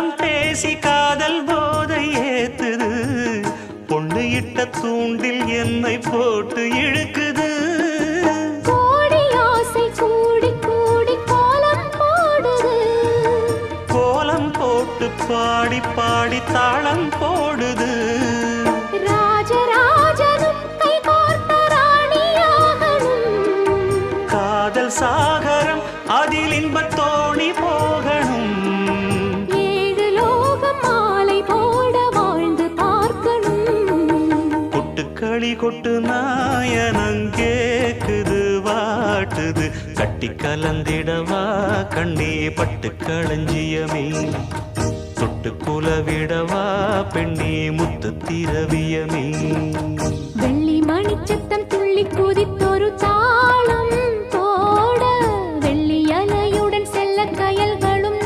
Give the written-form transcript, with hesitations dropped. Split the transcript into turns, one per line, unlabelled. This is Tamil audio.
காலம் பேசி காதல் போதை ஏத்துது பொண்ணு இட்ட தூண்டில் என்னை போட்டு இழுக்குது
கோடி ஆசை கூடி கூடி கோலம் போடுது
கோலம் போட்டு பாடி பாடி தாளம் போடுது
ராஜராஜனும் கை கோர்த்த ராணியாகணும்
காதல் சாகரம் அதில் இன்பத் தோணி போகணும்
ஏழு லோகம் மாலை போட வாழ்ந்து பார்க்கணும்
கொட்டுக்களி கொட்டு நாயனங்கேக்குது வாட்டுது கட்டி கலந்திடவா கண்ணே பட்டு களஞ்சியமே தொட்டு குலவிடவா பெண்ணே முத்து திரவியமே
வெள்ளி மணிச்சத்தம் துள்ளி குதித்தொரு தாளம்